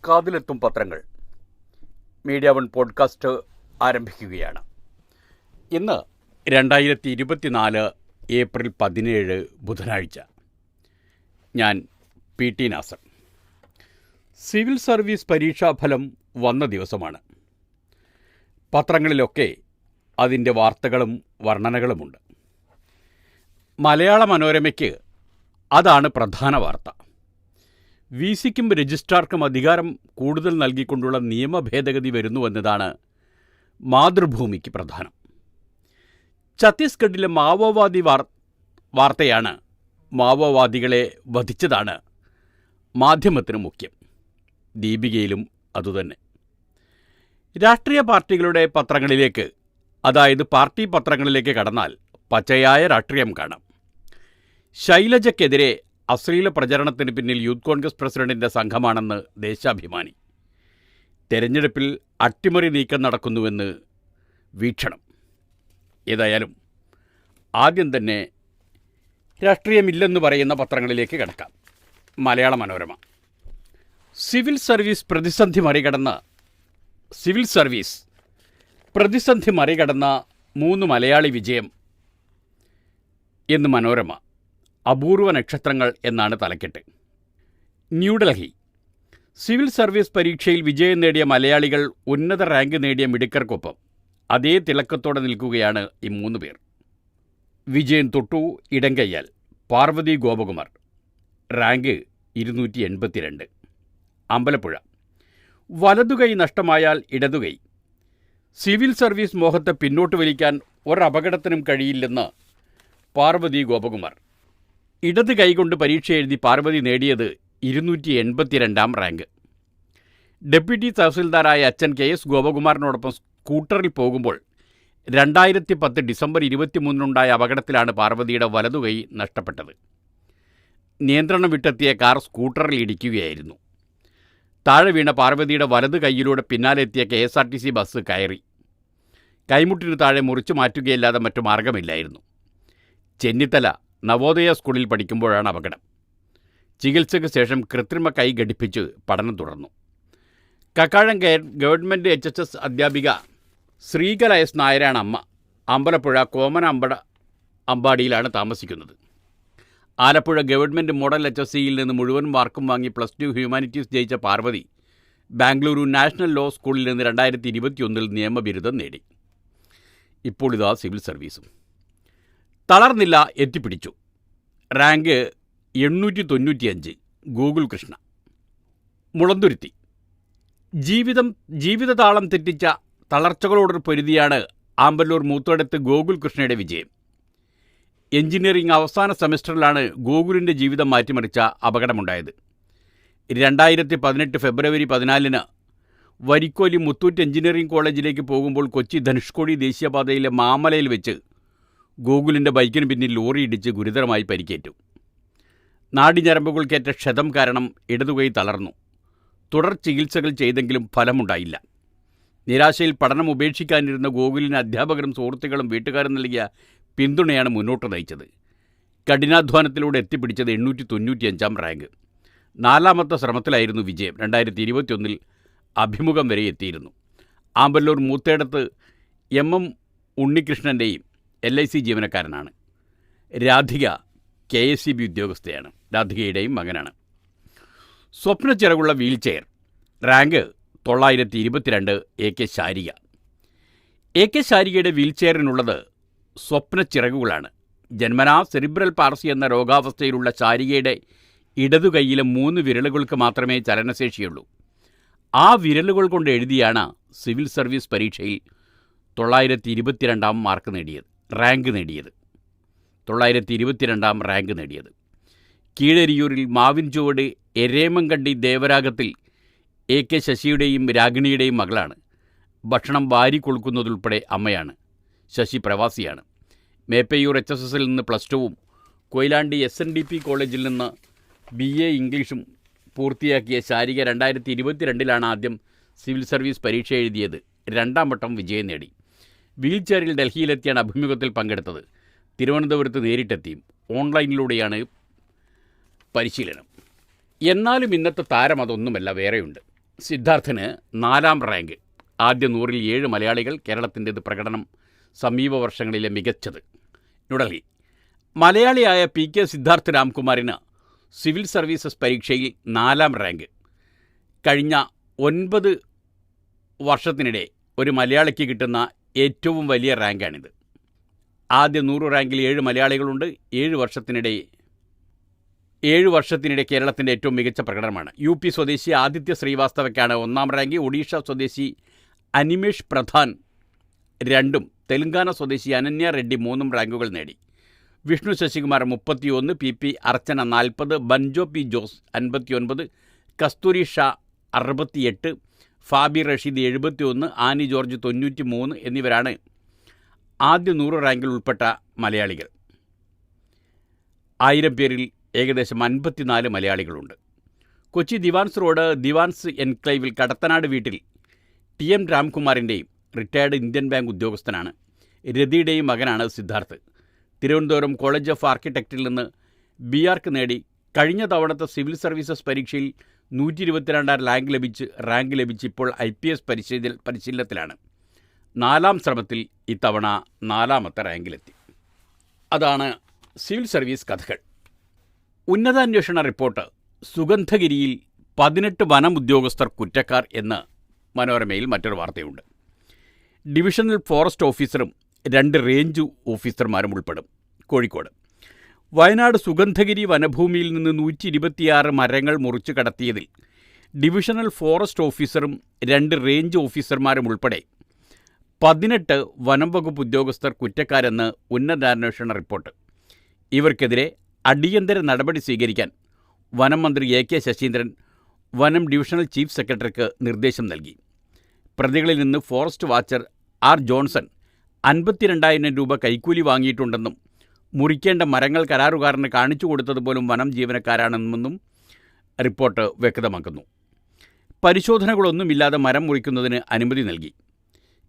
കാതിലെത്തും പത്രങ്ങൾ media one podcast ആരംഭിക്കുകയാണ്. ഇന്ന് 2024 ഏപ്രിൽ 17 ബുധനാഴ്ച. ഞാൻ PT നാസർ. സിവിൽ സർവീസ് പരീക്ഷാഫലം വന്ന ദിവസമാണ്. പത്രങ്ങളിലൊക്കെ അതിൻ്റെ വാർത്തകളും വർണ്ണനകളുമുണ്ട്. മലയാള മനോരമയ്ക്ക് അതാണ് പ്രധാന വാർത്ത. VCക്കും രജിസ്ട്രാർക്കും അധികാരം കൂടുതൽ നൽകിക്കൊണ്ടുള്ള നിയമ ഭേദഗതി വരുന്നുവെന്നതാണ് മാതൃഭൂമിക്ക് പ്രധാനം. ഛത്തീസ്ഗഡിലെ മാവോവാദി വാർത്തയാണ്. മാവോവാദികളെ വധിച്ചതാണ് മാധ്യമത്തിന് മുഖ്യം. ദീപികയിലും അതുതന്നെ. രാഷ്ട്രീയ പാർട്ടികളുടെ പത്രങ്ങളിലേക്ക്, അതായത് പാർട്ടി പത്രങ്ങളിലേക്ക് കടന്നാൽ പച്ചയായ രാഷ്ട്രീയം കാണാം. ശൈലജയ്ക്കെതിരെ അശ്ലീല പ്രചരണത്തിന് പിന്നിൽ യൂത്ത് കോൺഗ്രസ് പ്രസിഡന്റിൻ്റെ സംഘമാണെന്ന് ദേശാഭിമാനി. തെരഞ്ഞെടുപ്പിൽ അട്ടിമറി നീക്കം നടക്കുന്നുവെന്ന് വീക്ഷണം. ഏതായാലും ആദ്യം തന്നെ രാഷ്ട്രീയമില്ലെന്ന് പറയുന്ന പത്രങ്ങളിലേക്ക് കടക്കാം. മലയാള മനോരമ. സിവിൽ സർവീസ് പ്രതിസന്ധി മറികടന്ന 3 മലയാളി വിജയം എന്ന് മനോരമ. അപൂർവ നക്ഷത്രങ്ങൾ എന്നാണ് തലക്കെട്ട്. ന്യൂഡൽഹി. സിവിൽ സർവീസ് പരീക്ഷയിൽ വിജയം നേടിയ മലയാളികൾ ഉന്നത റാങ്ക് നേടിയ മിടുക്കർക്കൊപ്പം അതേ തിളക്കത്തോടെ നിൽക്കുകയാണ് ഈ 3 പേർ. വിജയം തൊട്ടു ഇടം കയ്യാൽ. പാർവതി ഗോപകുമാർ. റാങ്ക് 282. അമ്പലപ്പുഴ. വലതുകൈ നഷ്ടമായാൽ ഇടതുകൈ. സിവിൽ സർവീസ് മോഹത്തെ പിന്നോട്ട് വലിക്കാൻ ഒരപകടത്തിനും കഴിയില്ലെന്ന് പാർവതി ഗോപകുമാർ. ഇടത് കൈകൊണ്ട് പരീക്ഷ എഴുതി പാർവതി നേടിയത് 282 റാങ്ക്. ഡെപ്യൂട്ടി തഹസിൽദാരായ അച്ഛൻ KS ഗോപകുമാറിനോടൊപ്പം സ്കൂട്ടറിൽ പോകുമ്പോൾ 2010 ഡിസംബർ 23 അപകടത്തിലാണ് പാർവതിയുടെ വലതുകൈ നഷ്ടപ്പെട്ടത്. നിയന്ത്രണം വിട്ടെത്തിയ കാർ സ്കൂട്ടറിൽ ഇടിക്കുകയായിരുന്നു. താഴെ വീണ പാർവതിയുടെ വലതു കൈയിലൂടെ പിന്നാലെ എത്തിയ KSRTC ബസ് കയറി. കൈമുട്ടിന് താഴെ മുറിച്ചു മാറ്റുകയല്ലാതെ മറ്റു മാർഗമില്ലായിരുന്നു. ചെന്നിത്തല നവോദയ സ്കൂളിൽ പഠിക്കുമ്പോഴാണ് അപകടം. ചികിത്സയ്ക്ക് ശേഷം കൃത്രിമ കൈ ഘടിപ്പിച്ച് പഠനം തുടർന്നു. കക്കാഴം ഗവൺമെൻറ് HSS അധ്യാപിക ശ്രീകല S. നായരാണ് അമ്മ. അമ്പലപ്പുഴ കോമന അമ്പാടിയിലാണ് താമസിക്കുന്നത്. ആലപ്പുഴ ഗവൺമെൻറ് മോഡൽ HSCയിൽ നിന്ന് മുഴുവൻ മാർക്കും വാങ്ങി +2 ഹ്യൂമാനിറ്റീസ് ജയിച്ച പാർവതി ബാംഗ്ലൂരു നാഷണൽ ലോ സ്കൂളിൽ നിന്ന് 2021 നിയമബിരുദം നേടി. ഇപ്പോൾ ഇതാ സിവിൽ സർവീസും. തളർന്നില്ല, എത്തിപ്പിടിച്ചു. റാങ്ക് 895. ഗൂഗിൾ കൃഷ്ണ. മുളന്തുരുത്തി. ജീവിതതാളം തെറ്റിച്ച തളർച്ചകളോടൊരു പൊരുതിയാണ് ആമ്പല്ലൂർ മൂത്തോടത്ത് ഗോകുൽ കൃഷ്ണയുടെ വിജയം. എഞ്ചിനീയറിംഗ് അവസാന സെമസ്റ്ററിലാണ് ഗോകുലിൻ്റെ ജീവിതം മാറ്റിമറിച്ച അപകടമുണ്ടായത്. 2018 ഫെബ്രുവരി 14 വരിക്കോലി മുത്തൂറ്റ് എഞ്ചിനീയറിംഗ് കോളേജിലേക്ക് പോകുമ്പോൾ കൊച്ചി ധനുഷ്കോടി ദേശീയപാതയിലെ മാമലയിൽ വെച്ച് ഗോകുലിൻ്റെ ബൈക്കിന് പിന്നിൽ ലോറി ഇടിച്ച് ഗുരുതരമായി പരിക്കേറ്റു. നാഡിഞരമ്പുകൾക്കേറ്റ ക്ഷതം കാരണം ഇടതുകൈ തളർന്നു. തുടർ ചികിത്സകൾ ചെയ്തെങ്കിലും ഫലമുണ്ടായില്ല. നിരാശയിൽ പഠനം ഉപേക്ഷിക്കാനിരുന്ന ഗോകുലിന് അധ്യാപകരും സുഹൃത്തുക്കളും വീട്ടുകാരും നൽകിയ പിന്തുണയാണ് മുന്നോട്ട് നയിച്ചത്. കഠിനാധ്വാനത്തിലൂടെ എത്തിപ്പിടിച്ചത് 895 റാങ്ക്. 4ാമത്തെ ശ്രമത്തിലായിരുന്നു വിജയം. 2021 അഭിമുഖം വരെ എത്തിയിരുന്നു. Amballur Moothedath MM ഉണ്ണികൃഷ്ണൻ്റെയും LIC ജീവനക്കാരനാണ്. Radhika KSEB ഉദ്യോഗസ്ഥയാണ്. രാധികയുടെയും മകനാണ്. സ്വപ്നച്ചിറകുള്ള wheelchair. Rank 922. AK Sarika. AK ശാരികയുടെ വീൽചെയറിനുള്ളത് സ്വപ്നച്ചിറകുകളാണ്. ജന്മനാ സെറിബ്രൽ പാർസി എന്ന രോഗാവസ്ഥയിലുള്ള ശാരികയുടെ ഇടതുകൈയിലെ 3 വിരലുകൾക്ക് മാത്രമേ ചലനശേഷിയുള്ളൂ. ആ വിരലുകൾ കൊണ്ട് എഴുതിയാണ് സിവിൽ സർവീസ് പരീക്ഷയിൽ 922 റാങ്ക് നേടിയത്. 922 റാങ്ക് നേടിയത്. കീഴരിയൂരിൽ മാവിൻചുവട് എരേമങ്കണ്ടി ദേവരാഗത്തിൽ AK ശശിയുടെയും രാഗിണിയുടെയും മകളാണ്. ഭക്ഷണം വാരി കൊടുക്കുന്നതുൾപ്പെടെ അമ്മയാണ്. ശശി പ്രവാസിയാണ്. മേപ്പയ്യൂർ HSSൽ നിന്ന് +2ഉം കൊയിലാണ്ടി SNDP കോളേജിൽ നിന്ന് BA ഇംഗ്ലീഷും പൂർത്തിയാക്കിയ ശാരിക 2022 ആദ്യം സിവിൽ സർവീസ് പരീക്ഷ എഴുതിയത്. 2ാം വട്ടം വിജയം നേടി. വീൽചെയറിൽ ഡൽഹിയിലെത്തിയാണ് അഭിമുഖത്തിൽ പങ്കെടുത്തത്. തിരുവനന്തപുരത്ത് നേരിട്ടെത്തിയും ഓൺലൈനിലൂടെയാണ് പരിശീലനം. എന്നാലും ഇന്നത്തെ താരം അതൊന്നുമല്ല, വേറെയുണ്ട്. സിദ്ധാർത്ഥന് 4ാം റാങ്ക്. ആദ്യ 100-ൽ 7 മലയാളികൾ. കേരളത്തിൻ്റേത് പ്രകടനം സമീപ വർഷങ്ങളിലെ മികച്ചത്. ന്യൂഡൽഹി. മലയാളിയായ PK സിദ്ധാർത്ഥ് രാംകുമാറിന് സിവിൽ സർവീസസ് പരീക്ഷയിൽ 4ാം റാങ്ക്. കഴിഞ്ഞ 9 വർഷത്തിനിടെ ഒരു മലയാളിക്ക് കിട്ടുന്ന ഏറ്റവും വലിയ റാങ്കാണിത്. ആദ്യ 100 റാങ്കിൽ 7 മലയാളികളുണ്ട്. 7 വർഷത്തിനിടെ കേരളത്തിൻ്റെ ഏറ്റവും മികച്ച പ്രകടനമാണ്. UP സ്വദേശി ആദിത്യ ശ്രീവാസ്തവയ്ക്കാണ് 1ാം റാങ്ക്. ഒഡീഷ സ്വദേശി അനിമേഷ് പ്രധാൻ 2ഉം തെലങ്കാന സ്വദേശി അനന്യ റെഡ്ഡി 3ഉം റാങ്കുകൾ നേടി. വിഷ്ണു ശശികുമാർ 31, PP അർച്ചന 40, ബൻജോ P ജോസ് 59, കസ്തൂരി ഷാ 68, ഫാബി റഷീദ് 71, ആനി ജോർജ് 93 എന്നിവരാണ് ആദ്യ 100 റാങ്കിൽ ഉൾപ്പെട്ട മലയാളികൾ. 1000 പേരിൽ ഏകദേശം 54 മലയാളികളുണ്ട്. കൊച്ചി ദിവാൻസ് റോഡ് ദിവാൻസ് എൻക്ലേവിൽ കടത്തനാട് വീട്ടിൽ TM രാംകുമാറിൻ്റെയും റിട്ടയർഡ് ഇന്ത്യൻ ബാങ്ക് ഉദ്യോഗസ്ഥനാണ് രതിയുടെയും മകനാണ് സിദ്ധാർത്ഥ്. തിരുവനന്തപുരം കോളേജ് ഓഫ് ആർക്കിടെക്റ്റിൽ നിന്ന് BArch നേടി കഴിഞ്ഞ തവണത്തെ സിവിൽ സർവീസസ് പരീക്ഷയിൽ 122ാം റാങ്ക് ലഭിച്ച് ഇപ്പോൾ IPS പരിശീലനത്തിലാണ്. 4ാം ശ്രമത്തിൽ ഇത്തവണ 4ാമത്തെ റാങ്കിലെത്തി. അതാണ് സിവിൽ സർവീസ് കഥകൾ. ഉന്നതാന്വേഷണ റിപ്പോർട്ട്. സുഗന്ധഗിരിയിൽ 18 വനം ഉദ്യോഗസ്ഥർ കുറ്റക്കാർ എന്ന് മനോരമയിൽ മറ്റൊരു വാർത്തയുണ്ട്. ഡിവിഷണൽ ഫോറസ്റ്റ് ഓഫീസറും 2 റേഞ്ച് ഓഫീസർമാരും ഉൾപ്പെടും. കോഴിക്കോട്. വയനാട് സുഗന്ധഗിരി വനഭൂമിയിൽ നിന്ന് 126 മരങ്ങൾ മുറിച്ചു കടത്തിയതിൽ ഡിവിഷണൽ ഫോറസ്റ്റ് ഓഫീസറും 2 റേഞ്ച് ഓഫീസർമാരും ഉൾപ്പെടെ 18 വനം വകുപ്പ് ഉദ്യോഗസ്ഥർ കുറ്റക്കാരെന്ന് ഉന്നതാന്വേഷണ റിപ്പോർട്ട്. ഇവർക്കെതിരെ അടിയന്തര നടപടി സ്വീകരിക്കാൻ വനം മന്ത്രി AK ശശീന്ദ്രൻ വനം ഡിവിഷണൽ ചീഫ് സെക്രട്ടറിക്ക് നിർദ്ദേശം നൽകി. പ്രതികളിൽ നിന്ന് ഫോറസ്റ്റ് വാച്ചർ R ജോൺസൺ 52,000 രൂപ കൈക്കൂലി വാങ്ങിയിട്ടുണ്ടെന്നും മുറിക്കേണ്ട മരങ്ങൾ കരാറുകാരന് കാണിച്ചു കൊടുത്തതുപോലും വനം ജീവനക്കാരാണെന്നും റിപ്പോർട്ട് വ്യക്തമാക്കുന്നു. പരിശോധനകളൊന്നുമില്ലാതെ മരം മുറിക്കുന്നതിന് അനുമതി നൽകി.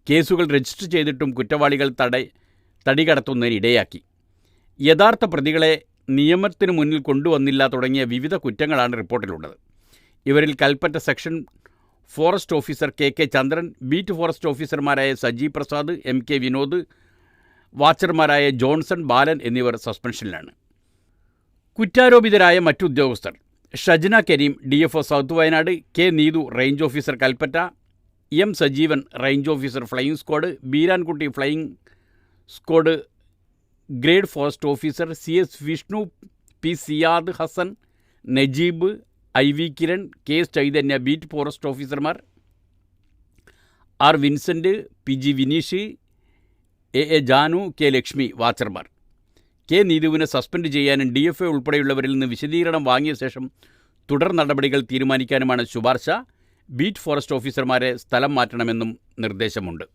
കേസുകൾ രജിസ്റ്റർ ചെയ്തിട്ടും കുറ്റവാളികൾ തടികടത്തുന്നതിന് ഇടയാക്കി. യഥാർത്ഥ പ്രതികളെ നിയമത്തിനു മുന്നിൽ കൊണ്ടുവന്നില്ല തുടങ്ങിയ വിവിധ കുറ്റങ്ങളാണ് റിപ്പോർട്ടിലുള്ളത്. ഇവരിൽ Kalpetta section forest officer KK Chandran, beat forest ഓഫീസർമാരായ സജി പ്രസാദ്, MK വിനോദ്, വാച്ചർമാരായ ജോൺസൺ, ബാലൻ എന്നിവർ സസ്പെൻഷനിലാണ്. കുറ്റാരോപിതരായ മറ്റു ഉദ്യോഗസ്ഥർ. Shajna Kareem DFO south Wayanad, K Neethu range officer Kalpetta, M Sajeevan range officer flying squad, Beerankutty flying squad grade forest officer, CS Vishnu, P Siyad Hasan, Najeeb, IV Kiran, K Chaithanya beat forest ഓഫീസർമാർ, R Vincent, PG Vineesh, AA Janu, K Lakshmi വാച്ചർമാർ. K നീതുവിനെ suspend ചെയ്യാനും DFO ഉൾപ്പെടെയുള്ളവരിൽ നിന്ന് വിശദീകരണം വാങ്ങിയ ശേഷം തുടർ നടപടികൾ തീരുമാനിക്കാനുമാണ് ശുപാർശ. ബീറ്റ് ഫോറസ്റ്റ് ഓഫീസർമാരെ സ്ഥലം മാറ്റണമെന്നും നിർദ്ദേശമുണ്ട്.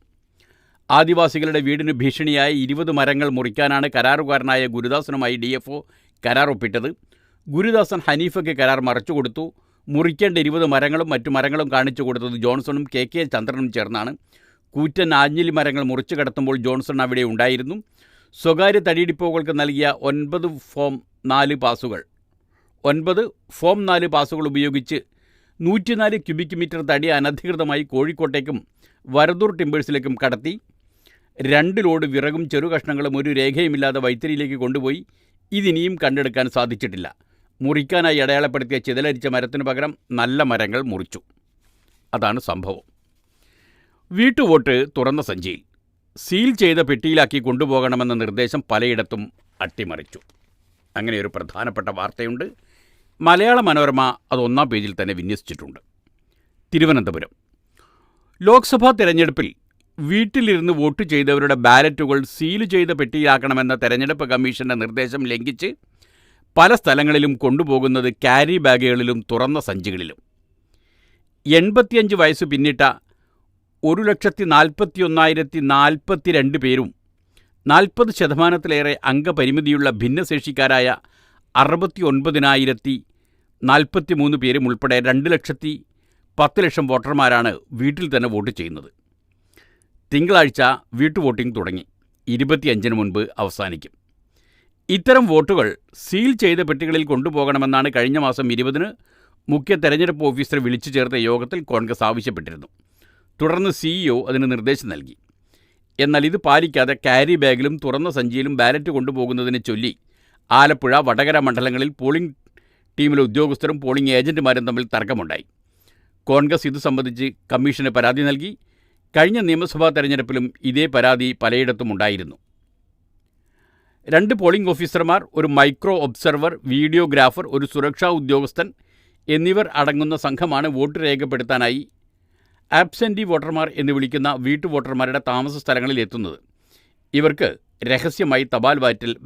ആദിവാസികളുടെ വീടിന് ഭീഷണിയായ 20 മരങ്ങൾ മുറിക്കാനാണ് കരാറുകാരനായ ഗുരുദാസനുമായി DFO കരാർ ഒപ്പിട്ടത്. ഗുരുദാസൻ ഹനീഫയ്ക്ക് കരാർ മറച്ചുകൊടുത്തു. മുറിക്കേണ്ട 20 മരങ്ങളും മറ്റു മരങ്ങളും കാണിച്ചു കൊടുത്തത് ജോൺസണും KK ചന്ദ്രനും ചേർന്നാണ്. കൂറ്റൻ ആഞ്ഞിലി മരങ്ങൾ മുറിച്ചു കടത്തുമ്പോൾ ജോൺസൺ അവിടെ ഉണ്ടായിരുന്നു. സ്വകാര്യ തടിയിടിപ്പുകൾക്ക് നൽകിയ 9 ഫോം 4 പാസുകൾ ഉപയോഗിച്ച് 104 ക്യൂബിക് മീറ്റർ തടി അനധികൃതമായി കോഴിക്കോട്ടേക്കും വരദൂർ ടിമ്പേഴ്സിലേക്കും കടത്തി. 2 ലോഡ് വിറകും ചെറുകഷ്ണങ്ങളും ഒരു രേഖയുമില്ലാതെ വൈത്തിരിയിലേക്ക് കൊണ്ടുപോയി. ഇതിനിയും കണ്ടെടുക്കാൻ സാധിച്ചിട്ടില്ല. മുറിക്കാനായി അടയാളപ്പെടുത്തിയ ചിതലരിച്ച മരത്തിനു പകരം നല്ല മരങ്ങൾ മുറിച്ചു. അതാണ് സംഭവം. വീട്ടുവോട്ട് തുറന്ന സഞ്ചിയിൽ. സീൽ ചെയ്ത പെട്ടിയിലാക്കി കൊണ്ടുപോകണമെന്ന നിർദ്ദേശം പലയിടത്തും അട്ടിമറിച്ചു. അങ്ങനെയൊരു പ്രധാനപ്പെട്ട വാർത്തയുണ്ട്. മലയാള മനോരമ അത് 1ാം പേജിൽ തന്നെ വിന്യസിച്ചിട്ടുണ്ട്. തിരുവനന്തപുരം. ലോക്സഭാ തെരഞ്ഞെടുപ്പിൽ വീട്ടിലിരുന്ന് വോട്ട് ചെയ്തവരുടെ ബാലറ്റുകൾ സീൽ ചെയ്ത പെട്ടിയിലാക്കണമെന്ന തെരഞ്ഞെടുപ്പ് കമ്മീഷന്റെ നിർദ്ദേശം ലംഘിച്ച് പല സ്ഥലങ്ങളിലും കൊണ്ടുപോകുന്നത് ക്യാരി ബാഗുകളിലും തുറന്ന സഞ്ചികളിലും. 85 വയസ്സ് പിന്നിട്ട 1,41,042 പേരും 40% അംഗപരിമിതിയുള്ള ഭിന്നശേഷിക്കാരായ 69,043 പേരും ഉൾപ്പെടെ 2,10,00,000 വോട്ടർമാരാണ് വീട്ടിൽ തന്നെ വോട്ട് ചെയ്യുന്നത്. തിങ്കളാഴ്ച വീട്ടുവോട്ടിംഗ് തുടങ്ങി. 25-ന് മുൻപ് അവസാനിക്കും. ഇത്തരം വോട്ടുകൾ സീൽ ചെയ്ത പെട്ടികളിൽ കൊണ്ടുപോകണമെന്നാണ് കഴിഞ്ഞ മാസം 20-ന് മുഖ്യ തെരഞ്ഞെടുപ്പ് ഓഫീസറെ വിളിച്ചു ചേർത്ത യോഗത്തിൽ കോൺഗ്രസ് ആവശ്യപ്പെട്ടിരുന്നു. തുടർന്ന് CEO അതിന് നിർദ്ദേശം നൽകി. എന്നാൽ ഇത് പാലിക്കാതെ ക്യാരി ബാഗിലും തുറന്ന സഞ്ചിയിലും ബാലറ്റ് കൊണ്ടുപോകുന്നതിനെ ചൊല്ലി ആലപ്പുഴ, വടകര മണ്ഡലങ്ങളിൽ പോളിംഗ് ടീമിലെ ഉദ്യോഗസ്ഥരും പോളിംഗ് ഏജന്റുമാരും തമ്മിൽ തർക്കമുണ്ടായി. കോൺഗ്രസ് ഇത് സംബന്ധിച്ച് കമ്മീഷന് പരാതി നൽകി. കഴിഞ്ഞ നിയമസഭാ തെരഞ്ഞെടുപ്പിലും ഇതേ പരാതി പലയിടത്തും ഉണ്ടായിരുന്നു. 2 പോളിംഗ് ഓഫീസർമാർ, ഒരു മൈക്രോ ഒബ്സർവർ, വീഡിയോഗ്രാഫർ, ഒരു സുരക്ഷാ ഉദ്യോഗസ്ഥൻ എന്നിവർ അടങ്ങുന്ന സംഘമാണ് വോട്ട് രേഖപ്പെടുത്താനായി ആബ്സെൻറ്റി വോട്ടർമാർ എന്ന് വിളിക്കുന്ന വീട്ടുവോട്ടർമാരുടെ താമസ സ്ഥലങ്ങളിൽ എത്തുന്നത്. ഇവർക്ക് രഹസ്യമായി തപാൽ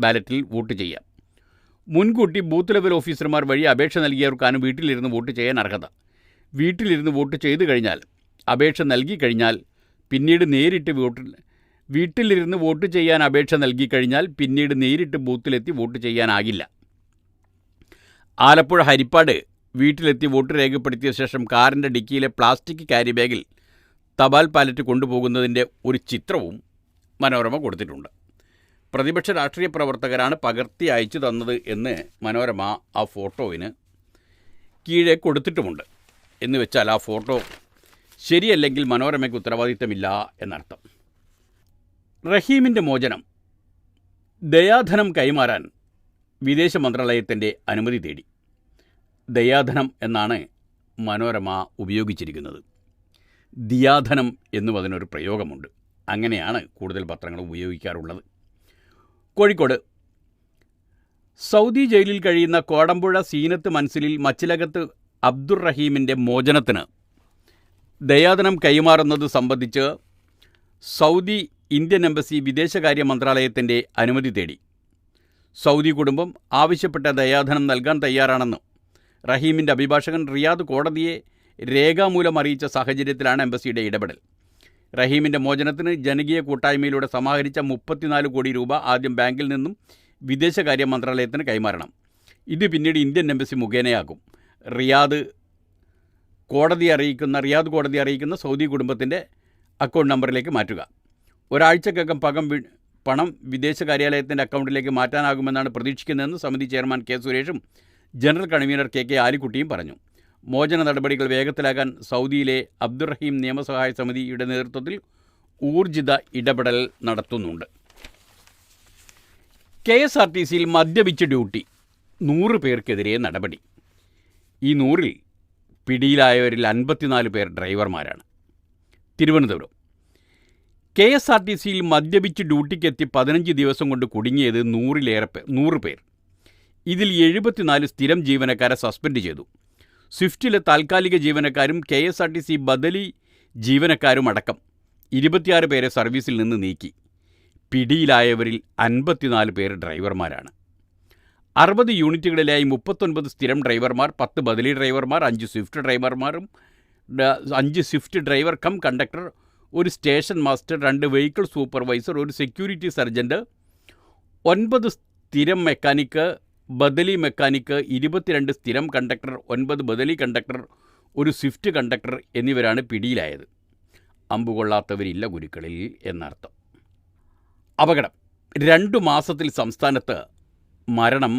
ബാലറ്റിൽ വോട്ട് ചെയ്യാം. മുൻകൂട്ടി ബൂത്ത് ലെവൽ ഓഫീസർമാർ വഴി അപേക്ഷ നൽകിയവർക്കാണ് വീട്ടിലിരുന്ന് വോട്ട് ചെയ്യാൻ അർഹത. വീട്ടിലിരുന്ന് വോട്ട് ചെയ്തു കഴിഞ്ഞാൽ, അപേക്ഷ നൽകി കഴിഞ്ഞാൽ പിന്നീട് നേരിട്ട് വീട്ടിലിരുന്ന് വോട്ട് ചെയ്യാൻ അപേക്ഷ നൽകിക്കഴിഞ്ഞാൽ പിന്നീട് നേരിട്ട് ബൂത്തിലെത്തി വോട്ട് ചെയ്യാനാകില്ല. ആലപ്പുഴ ഹരിപ്പാട് വീട്ടിലെത്തി വോട്ട് രേഖപ്പെടുത്തിയ ശേഷം കാറിൻ്റെ ഡിക്കിയിലെ പ്ലാസ്റ്റിക് ക്യാരി ബാഗിൽ തപാൽ ബാലറ്റ് കൊണ്ടുപോകുന്നതിൻ്റെ ഒരു ചിത്രവും മനോരമ കൊടുത്തിട്ടുണ്ട്. പ്രതിപക്ഷ രാഷ്ട്രീയ പ്രവർത്തകരാണ് പകർത്തി അയച്ചു തന്നത് എന്ന് മനോരമ ആ ഫോട്ടോവിന് കീഴെ കൊടുത്തിട്ടുമുണ്ട്. എന്ന് വെച്ചാൽ ആ ഫോട്ടോ ശരിയല്ലെങ്കിൽ മനോരമയ്ക്ക് ഉത്തരവാദിത്തമില്ല എന്നർത്ഥം. റഹീമിൻ്റെ മോചനം, ദയാധനം കൈമാറാൻ വിദേശ മന്ത്രാലയത്തിൻ്റെ അനുമതി തേടി. ദയാധനം എന്നാണ് മനോരമ ഉപയോഗിച്ചിരിക്കുന്നത്. ദിയാധനം എന്നും അതിനൊരു പ്രയോഗമുണ്ട്. അങ്ങനെയാണ് കൂടുതൽ പത്രങ്ങൾ ഉപയോഗിക്കാറുള്ളത്. കോഴിക്കോട് സൗദി ജയിലിൽ കഴിയുന്ന കോടമ്പുഴ സീനത്ത് മൻസിലിൽ മച്ചിലകത്ത് അബ്ദുർ റഹീമിൻ്റെ മോചനത്തിന് ദയാധനം കൈമാറുന്നത് സംബന്ധിച്ച് സൗദി ഇന്ത്യൻ എംബസി വിദേശകാര്യ മന്ത്രാലയത്തിൻ്റെ അനുമതി തേടി. സൗദി കുടുംബം ആവശ്യപ്പെട്ട ദയാധനം നൽകാൻ തയ്യാറാണെന്ന് റഹീമിൻ്റെ അഭിഭാഷകൻ റിയാദ് കോടതിയെ രേഖാമൂലം അറിയിച്ച സാഹചര്യത്തിലാണ് എംബസിയുടെ ഇടപെടൽ. റഹീമിൻ്റെ മോചനത്തിന് ജനകീയ കൂട്ടായ്മയിലൂടെ സമാഹരിച്ച 34 കോടി രൂപ ആദ്യം ബാങ്കിൽ നിന്നും വിദേശകാര്യ മന്ത്രാലയത്തിന് കൈമാറണം. ഇത് പിന്നീട് ഇന്ത്യൻ എംബസി മുഖേനയാകും റിയാദ് കോടതി അറിയിക്കുന്ന സൗദി കുടുംബത്തിൻ്റെ അക്കൗണ്ട് നമ്പറിലേക്ക് മാറ്റുക. ഒരാഴ്ചക്കകം പണം വിദേശ കാര്യാലയത്തിൻ്റെ അക്കൗണ്ടിലേക്ക് മാറ്റാനാകുമെന്നാണ് പ്രതീക്ഷിക്കുന്നതെന്ന് സമിതി ചെയർമാൻ കെ സുരേഷും ജനറൽ കൺവീനർ കെ ആലിക്കുട്ടിയും പറഞ്ഞു. മോചന നടപടികൾ വേഗത്തിലാക്കാൻ സൗദിയിലെ അബ്ദുറഹീം നിയമസഹായ സമിതിയുടെ നേതൃത്വത്തിൽ ഊർജിത ഇടപെടൽ നടത്തുന്നുണ്ട്. KSRTCയിൽ മദ്യപിച്ച് ഡ്യൂട്ടി, 100 പേർക്കെതിരെ നടപടി. ഈ 100-ൽ പിടിയിലായവരിൽ 54 പേർ ഡ്രൈവർമാരാണ്. തിരുവനന്തപുരം KSRTCയിൽ മദ്യപിച്ച് ഡ്യൂട്ടിക്കെത്തി 15 ദിവസം കൊണ്ട് കുടുങ്ങിയത് 100 പേർ. ഇതിൽ 74 സ്ഥിരം ജീവനക്കാരെ സസ്പെൻഡ് ചെയ്തു. സ്വിഫ്റ്റിലെ താൽക്കാലിക ജീവനക്കാരും KSRTC ബദലി ജീവനക്കാരും അടക്കം 26 പേരെ സർവീസിൽ നിന്ന് നീക്കി. പിടിയിലായവരിൽ 54 പേർ ഡ്രൈവർമാരാണ്. 60 യൂണിറ്റുകളിലായി 39 സ്ഥിരം ഡ്രൈവർമാർ, 10 ബദലി ഡ്രൈവർമാർ, 5 Swift driver cum conductor, 1 station master, 2 vehicle supervisor, 1 security sergeant, 9 സ്ഥിരം മെക്കാനിക്ക്, ബദലി മെക്കാനിക്ക്, 22 സ്ഥിരം കണ്ടക്ടർ, 9 ബദലി കണ്ടക്ടർ, 1 സ്വിഫ്റ്റ് കണ്ടക്ടർ എന്നിവരാണ് പിടിയിലായത്. അമ്പുകൊള്ളാത്തവരില്ല ഗുരുക്കളിൽ എന്നർത്ഥം. അപകടം, 2 മാസത്തിൽ സംസ്ഥാനത്ത് മരണം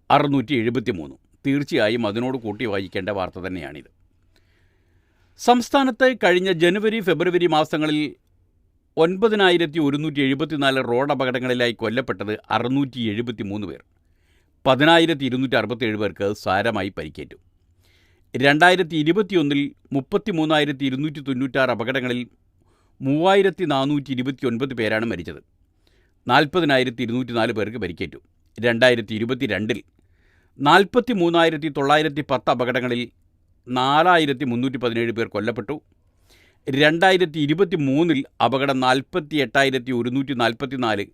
673. തീർച്ചയായും അതിനോട് കൂട്ടി വായിക്കേണ്ട വാർത്ത തന്നെയാണിത്. സംസ്ഥാനത്ത് കഴിഞ്ഞ ജനുവരി ഫെബ്രുവരി മാസങ്ങളിൽ 9174 റോഡ് അപകടങ്ങളിലായി കൊല്ലപ്പെട്ടത് 673 പേർ. 10267 പേർക്ക് സാരമായി പരിക്കേറ്റു. 2021-ൽ 33,296 അപകടങ്ങളിൽ 3,429 പേരാണ് മരിച്ചത്. 40,204 പേർക്ക് പരിക്കേറ്റു. 2022-ൽ 43,910 അപകടങ്ങളിൽ 4,317 പേർ കൊല്ലപ്പെട്ടു. 2023-ൽ അപകടം 48,144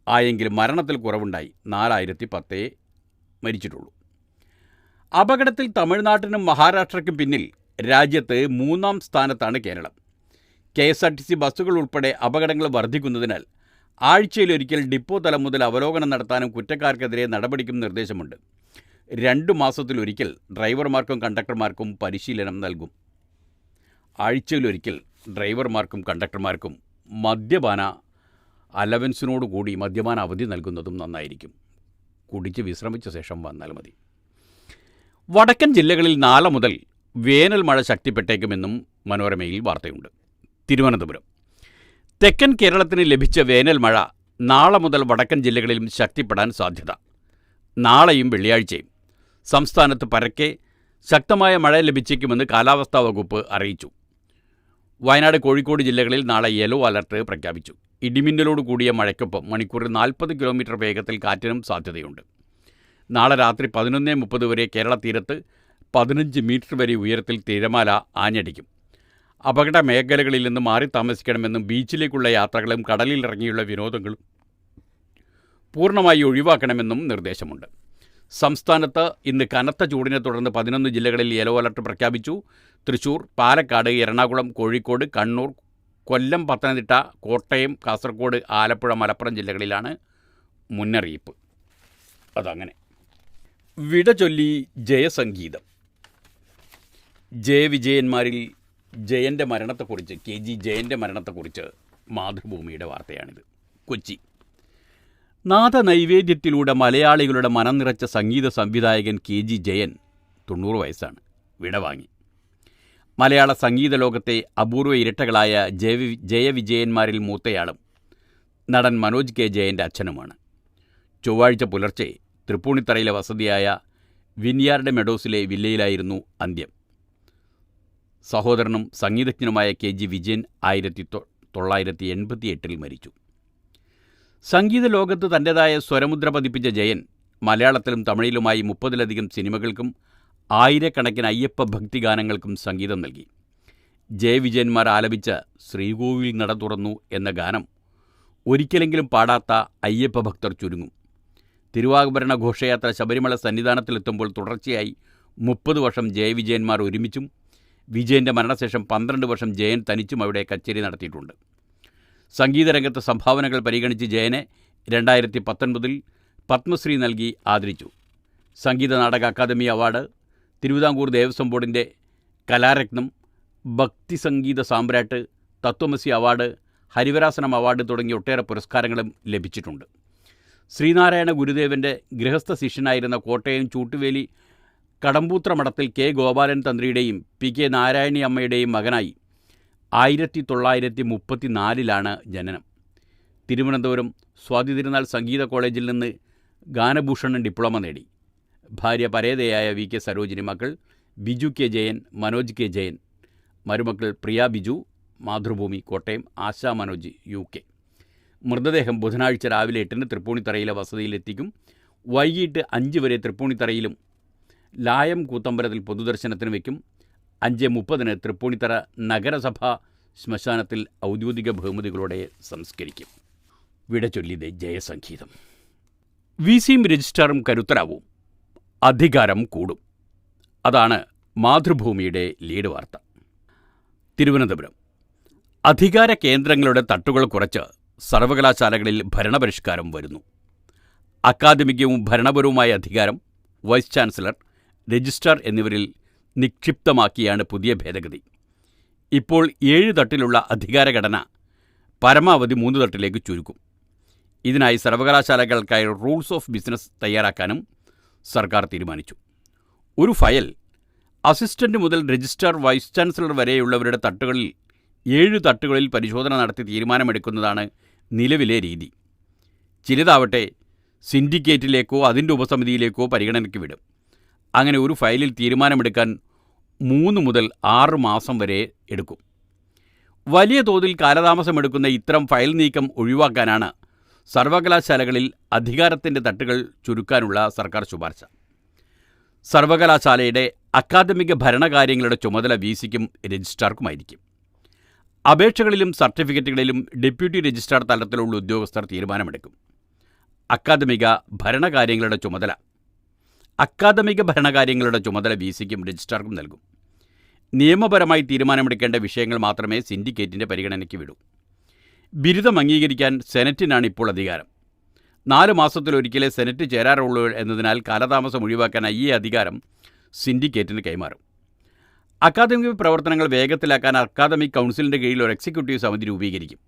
ആയെങ്കിലും മരണത്തിൽ കുറവുണ്ടായി. 4,010 മരിച്ചിട്ടുള്ളൂ. അപകടത്തിൽ തമിഴ്നാട്ടിനും മഹാരാഷ്ട്രയ്ക്കും പിന്നിൽ രാജ്യത്ത് 3-ാം സ്ഥാനത്താണ് കേരളം. KSRTC ബസ്സുകൾ ഉൾപ്പെടെ അപകടങ്ങൾ വർദ്ധിക്കുന്നതിനാൽ ആഴ്ചയിലൊരിക്കൽ ഡിപ്പോ തലം മുതൽ അവലോകനം നടത്താനും കുറ്റക്കാർക്കെതിരെ നടപടിക്കും നിർദ്ദേശമുണ്ട്. 2 മാസത്തിലൊരിക്കൽ ഡ്രൈവർമാർക്കും കണ്ടക്ടർമാർക്കും പരിശീലനം നൽകും. ആഴ്ചയിലൊരിക്കൽ ഡ്രൈവർമാർക്കും കണ്ടക്ടർമാർക്കും മദ്യപാന അലവൻസിനോടുകൂടി മദ്യപാന അവധി നൽകുന്നതും നന്നായിരിക്കും. കുടിച്ച് വിശ്രമിച്ച ശേഷം വന്നാൽ മതി. വടക്കൻ ജില്ലകളിൽ നാളെ മുതൽ വേനൽ മഴ ശക്തിപ്പെട്ടേക്കുമെന്നും മനോരമയിൽ വാർത്തയുണ്ട്. തിരുവനന്തപുരം: തെക്കൻ കേരളത്തിന് ലഭിച്ച വേനൽ മഴ നാളെ മുതൽ വടക്കൻ ജില്ലകളിലും ശക്തിപ്പെടാൻ സാധ്യത. നാളെയും വെള്ളിയാഴ്ചയും സംസ്ഥാനത്ത് പരക്കെ ശക്തമായ മഴ ലഭിച്ചേക്കുമെന്ന് കാലാവസ്ഥാ വകുപ്പ് അറിയിച്ചു. വയനാട്, കോഴിക്കോട് ജില്ലകളിൽ നാളെ യെല്ലോ അലർട്ട് പ്രഖ്യാപിച്ചു. ഇടിമിന്നലോട് കൂടിയ മഴയ്ക്കൊപ്പം മണിക്കൂറിൽ 40 കിലോമീറ്റർ വേഗത്തിൽ കാറ്റിനും സാധ്യതയുണ്ട്. നാളെ രാത്രി 11:30 വരെ കേരള തീരത്ത് 15 മീറ്റർ വരെ ഉയരത്തിൽ തിരമാല ആഞ്ഞടിക്കും. അപകട മേഖലകളിൽ നിന്ന് മാറി താമസിക്കണമെന്നും ബീച്ചിലേക്കുള്ള യാത്രകളും കടലിലിറങ്ങിയുള്ള വിനോദങ്ങളും പൂർണ്ണമായി ഒഴിവാക്കണമെന്നും നിർദ്ദേശമുണ്ട്. സംസ്ഥാനത്ത് ഇന്ന് കനത്ത ചൂടിനെ തുടർന്ന് 11 ജില്ലകളിൽ യെല്ലോ അലർട്ട് പ്രഖ്യാപിച്ചു. തൃശൂർ, പാലക്കാട്, എറണാകുളം, കോഴിക്കോട്, കണ്ണൂർ, കൊല്ലം, പത്തനംതിട്ട, കോട്ടയം, കാസർഗോഡ്, ആലപ്പുഴ, മലപ്പുറം ജില്ലകളിലാണ് മുന്നറിയിപ്പ്. അതങ്ങനെ. വിട ചൊല്ലി ജയസംഗീതം. ജയവിജയന്മാരിൽ ജയൻ്റെ മരണത്തെക്കുറിച്ച്, KG ജയൻ്റെ മരണത്തെക്കുറിച്ച് മാതൃഭൂമിയുടെ വാർത്തയാണിത്. കൊച്ചി: നാദനൈവേദ്യത്തിലൂടെ മലയാളികളുടെ മനം നിറച്ച സംഗീത സംവിധായകൻ KG ജയൻ 90 വയസ്സാണ്. വിടവാങ്ങി. മലയാള സംഗീത ലോകത്തെ അപൂർവ ഇരട്ടകളായ ജയവിജയന്മാരിൽ മൂത്തയാളും നടൻ മനോജ് K ജയൻ്റെ അച്ഛനുമാണ്. ചൊവ്വാഴ്ച പുലർച്ചെ തൃപ്പൂണിത്തറയിലെ വസതിയായ വിൻയാർഡ് മെഡോസിലെ വില്ലയിലായിരുന്നു അന്ത്യം. സഹോദരനും സംഗീതജ്ഞനുമായ KG വിജയൻ 1988 മരിച്ചു. സംഗീത ലോകത്ത് തൻ്റേതായ സ്വരമുദ്ര പതിപ്പിച്ച ജയൻ മലയാളത്തിലും തമിഴിലുമായി 30-ലധികം സിനിമകൾക്കും ആയിരക്കണക്കിന് അയ്യപ്പ ഭക്തിഗാനങ്ങൾക്കും സംഗീതം നൽകി. ജയവിജയന്മാർ ആലപിച്ച ശ്രീകോവിൽ നട തുറന്നു എന്ന ഗാനം ഒരിക്കലെങ്കിലും പാടാത്ത അയ്യപ്പ ഭക്തർ ചുരുങ്ങും. തിരുവാഭരണ ഘോഷയാത്ര ശബരിമല സന്നിധാനത്തിലെത്തുമ്പോൾ തുടർച്ചയായി 30 വർഷം ജയവിജയന്മാർ ഒരുമിച്ചും വിജയൻ്റെ മരണശേഷം 12 വർഷം ജയൻ തനിച്ചും അവിടെ കച്ചേരി നടത്തിയിട്ടുണ്ട്. സംഗീതരംഗത്തെ സംഭാവനകൾ പരിഗണിച്ച് ജയനെ 2019 പത്മശ്രീ നൽകി ആദരിച്ചു. സംഗീത നാടക അക്കാദമി അവാർഡ്, തിരുവിതാംകൂർ ദേവസ്വം ബോർഡിൻ്റെ കലാരത്നം, ഭക്തി സംഗീത സാമ്രാട്ട്, തത്വമസി അവാർഡ്, ഹരിവരാസനം അവാർഡ് തുടങ്ങിയ ഒട്ടേറെ പുരസ്കാരങ്ങളും ലഭിച്ചിട്ടുണ്ട്. ശ്രീനാരായണ ഗുരുദേവൻ്റെ ഗൃഹസ്ഥ ശിഷ്യനായിരുന്ന കോട്ടയം ചൂട്ടുവേലി കടമ്പൂത്ര മഠത്തിൽ K ഗോപാലൻ തന്ത്രിയുടെയും PK നാരായണി അമ്മയുടെയും മകനായി 1934 ജനനം. തിരുവനന്തപുരം സ്വാതി തിരുനാൾ സംഗീത കോളേജിൽ നിന്ന് ഗാനഭൂഷണം ഡിപ്ലോമ നേടി. ഭാര്യ പരേതയായ VK സരോജിനി. മക്കൾ ബിജു K ജയൻ, മനോജ് K ജയൻ. മരുമക്കൾ പ്രിയ ബിജു, മാതൃഭൂമി, കോട്ടയം, ആശാ മനോജ്, UK. മൃതദേഹം ബുധനാഴ്ച രാവിലെ 8-ന് തൃപ്പൂണിത്തറയിലെ വസതിയിലെത്തിക്കും. വൈകിട്ട് 5 വരെ തൃപ്പൂണിത്തറയിലും ലായം കൂത്തമ്പലത്തിൽ പൊതുദർശനത്തിന് വയ്ക്കും. 5:30-ന് തൃപ്പൂണിത്തറ നഗരസഭാ ശ്മശാനത്തിൽ ഔദ്യോഗിക ബഹുമതികളോടെ സംസ്കരിക്കും. വിട ചൊല്ലിയത് ജയസംഗീതം. VCയും രജിസ്ട്രാറും കരുത്തരാവും, അധികാരം കൂടും. അതാണ് മാതൃഭൂമിയുടെ ലീഡ് വാർത്ത. തിരുവനന്തപുരം: അധികാര കേന്ദ്രങ്ങളുടെ തട്ടുകൾ കുറച്ച് സർവകലാശാലകളിൽ ഭരണപരിഷ്കാരം വരുന്നു. അക്കാദമികവും ഭരണപരവുമായ അധികാരം വൈസ് ചാൻസലർ, രജിസ്ട്രാർ എന്നിവരിൽ നിക്ഷിപ്തമാക്കിയാണ് പുതിയ ഭേദഗതി. ഇപ്പോൾ 7 തട്ടിലുള്ള അധികാരഘടന പരമാവധി 3 തട്ടിലേക്ക് ചുരുക്കും. ഇതിനായി സർവകലാശാലകൾക്കായി റൂൾസ് ഓഫ് ബിസിനസ് തയ്യാറാക്കാനും സർക്കാർ തീരുമാനിച്ചു. ഒരു ഫയൽ അസിസ്റ്റൻ്റ് മുതൽ രജിസ്ട്രാർ, വൈസ് ചാൻസലർ വരെയുള്ളവരുടെ തട്ടുകളിൽ 7 തട്ടുകളിൽ പരിശോധന നടത്തി തീരുമാനമെടുക്കുന്നതാണ് നിലവിലെ രീതി. ചിലതാവട്ടെ സിൻഡിക്കേറ്റിലേക്കോ അതിൻ്റെ ഉപസമിതിയിലേക്കോ പരിഗണനയ്ക്ക് വിടും. അങ്ങനെ ഒരു ഫയലിൽ തീരുമാനമെടുക്കാൻ 3 മുതൽ 6 മാസം വരെ എടുക്കും. വലിയ തോതിൽ കാലതാമസമെടുക്കുന്ന ഇത്തരം ഫയൽ നീക്കം ഒഴിവാക്കാനാണ് സർവകലാശാലകളിൽ അധികാരത്തിൻ്റെ തട്ടുകൾ ചുരുക്കാനുള്ള സർക്കാർ ശുപാർശ. സർവകലാശാലയുടെ അക്കാദമിക ഭരണകാര്യങ്ങളുടെ ചുമതല VCക്കും രജിസ്ട്രാർക്കുമായിരിക്കും. അപേക്ഷകളിലും സർട്ടിഫിക്കറ്റുകളിലും ഡെപ്യൂട്ടി രജിസ്ട്രാർ തലത്തിലുള്ള ഉദ്യോഗസ്ഥർ തീരുമാനമെടുക്കും. അക്കാദമിക ഭരണകാര്യങ്ങളുടെ ചുമതല VCക്കും രജിസ്ട്രാർക്കും നൽകും. നിയമപരമായി തീരുമാനമെടുക്കേണ്ട വിഷയങ്ങൾ മാത്രമേ സിൻഡിക്കേറ്റിൻ്റെ പരിഗണനയ്ക്ക് വിടൂ. ബിരുദം അംഗീകരിക്കാൻ സെനറ്റിനാണ് ഇപ്പോൾ അധികാരം. 4 മാസത്തിലൊരിക്കലേ സെനറ്റ് ചേരാറുള്ളൂ എന്നതിനാൽ കാലതാമസം ഒഴിവാക്കാൻ ഈ അധികാരം സിൻഡിക്കേറ്റിന് കൈമാറും. അക്കാദമിക പ്രവർത്തനങ്ങൾ വേഗത്തിലാക്കാൻ അക്കാദമിക് കൗൺസിലിൻ്റെ കീഴിൽ ഒരു എക്സിക്യൂട്ടീവ് സമിതി രൂപീകരിക്കും.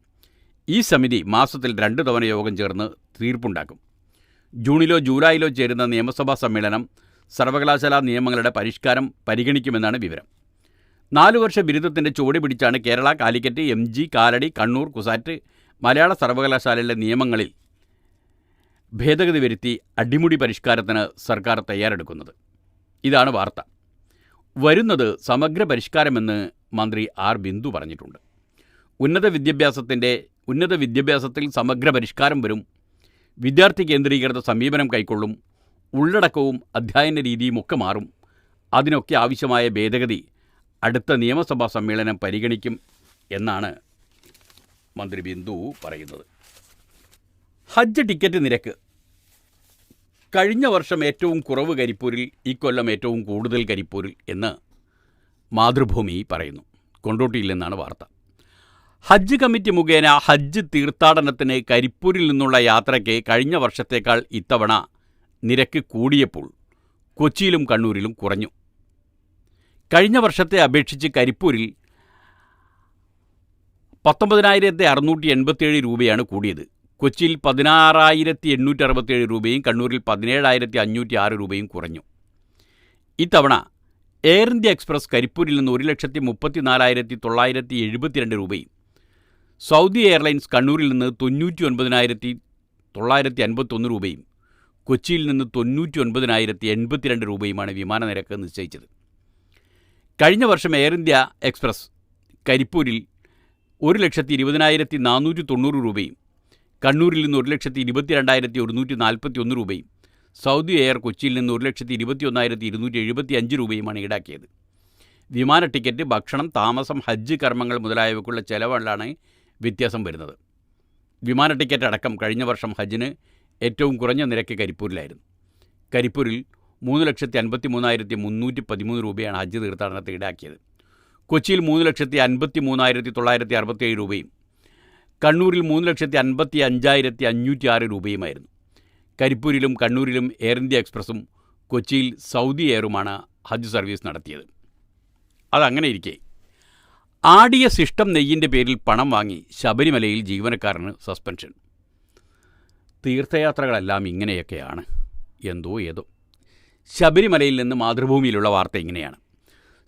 ഈ സമിതി മാസത്തിൽ 2 തവണ യോഗം ചേർന്ന് തീർപ്പുണ്ടാക്കും. ജൂണിലോ ജൂലൈയിലോ ചേരുന്ന നിയമസഭാ സമ്മേളനം സർവകലാശാലാ നിയമങ്ങളുടെ പരിഷ്കാരം പരിഗണിക്കുമെന്നാണ് വിവരം. 4 വർഷ ബിരുദത്തിൻ്റെ ചുവട് പിടിച്ചാണ് കേരള, കാലിക്കറ്റ്, MG, കാലടി, കണ്ണൂർ, കുസാറ്റ് മലയാള സർവകലാശാലയിലെ നിയമങ്ങളിൽ ഭേദഗതി വരുത്തി അടിമുടി പരിഷ്കാരത്തിന് സർക്കാർ തയ്യാറെടുക്കുന്നത്. ഇതാണ് വാർത്ത. വരുന്നത് സമഗ്ര പരിഷ്കാരമെന്ന് മന്ത്രി ആർ ബിന്ദു പറഞ്ഞിട്ടുണ്ട്. ഉന്നത വിദ്യാഭ്യാസത്തിൽ സമഗ്ര പരിഷ്കാരം വരും. വിദ്യാർത്ഥി കേന്ദ്രീകൃത സമീപനം കൈക്കൊള്ളും. ഉള്ളടക്കവും അധ്യയന രീതിയും ഒക്കെ മാറും. അതിനൊക്കെ ആവശ്യമായ ഭേദഗതി അടുത്ത നിയമസഭാ സമ്മേളനം പരിഗണിക്കും എന്നാണ് മന്ത്രി ബിന്ദു പറയുന്നത്. ഹജ്ജ് ടിക്കറ്റ് നിരക്ക് കഴിഞ്ഞ വർഷം ഏറ്റവും കുറവ് കരിപ്പൂരിൽ, ഇക്കൊല്ലം ഏറ്റവും കൂടുതൽ കരിപ്പൂരിൽ എന്ന് മാതൃഭൂമി പറയുന്നു. കൊണ്ടോട്ടിയിൽ നിന്നാണ് വാർത്ത. ഹജ്ജ് കമ്മിറ്റി മുഖേന ഹജ്ജ് തീർത്ഥാടനത്തിന് കരിപ്പൂരിൽ നിന്നുള്ള യാത്രയ്ക്ക് കഴിഞ്ഞ വർഷത്തേക്കാൾ ഇത്തവണ നിരക്ക് കൂടിയപ്പോൾ കൊച്ചിയിലും കണ്ണൂരിലും കുറഞ്ഞു. കഴിഞ്ഞ വർഷത്തെ അപേക്ഷിച്ച് കരിപ്പൂരിൽ 19,687 രൂപയാണ് കൂടിയത്. കൊച്ചിയിൽ 16,867 രൂപയും കണ്ണൂരിൽ 17,506 രൂപയും കുറഞ്ഞു. ഇത്തവണ എയർ ഇന്ത്യ എക്സ്പ്രസ് കരിപ്പൂരിൽ നിന്ന് 1,04,972 രൂപയും, സൗദി എയർലൈൻസ് കണ്ണൂരിൽ നിന്ന് 99,951 രൂപയും, കൊച്ചിയിൽ നിന്ന് 99,082 രൂപയുമാണ് വിമാന നിരക്ക് നിശ്ചയിച്ചത്. കഴിഞ്ഞ വർഷം എയർ ഇന്ത്യ എക്സ്പ്രസ് കരിപ്പൂരിൽ 1,20,490 രൂപയും, കണ്ണൂരിൽ നിന്ന് 1,22,141 രൂപയും, സൗദി എയർ കൊച്ചിയിൽ നിന്ന് 1,21,275 രൂപയുമാണ് ഈടാക്കിയത്. വിമാന ടിക്കറ്റ്, ഭക്ഷണം, താമസം, ഹജ്ജ് കർമ്മങ്ങൾ മുതലായവയ്ക്കുള്ള ചെലവുകളാണ് വ്യത്യാസം വരുന്നത്. വിമാന ടിക്കറ്റ് അടക്കം കഴിഞ്ഞ വർഷം ഹജ്ജിന് ഏറ്റവും കുറഞ്ഞ നിരക്ക് കരിപ്പൂരിലായിരുന്നു. കരിപ്പൂരിൽ 3,53,313 രൂപയാണ് ഹജ്ജ് തീർത്ഥാടനത്തിന് ഈടാക്കിയത്. കൊച്ചിയിൽ 3,53,967 രൂപയും, കണ്ണൂരിൽ 3,55,506 രൂപയുമായിരുന്നു. കരിപ്പൂരിലും കണ്ണൂരിലും എയർ ഇന്ത്യ എക്സ്പ്രസും കൊച്ചിയിൽ സൗദി എയറുമാണ് ഹജ്ജ് സർവീസ് നടത്തിയത്. അതങ്ങനെ ഇരിക്കെ ആടിയ ശിഷ്ടം നെയ്യിൻ്റെ പേരിൽ പണം വാങ്ങി ശബരിമലയിൽ ജീവനക്കാരന് സസ്പെൻഷൻ. തീർത്ഥയാത്രകളെല്ലാം ഇങ്ങനെയൊക്കെയാണ്. ഏതോ ശബരിമലയിൽ നിന്ന് മാതൃഭൂമിയിലുള്ള വാർത്ത ഇങ്ങനെയാണ്.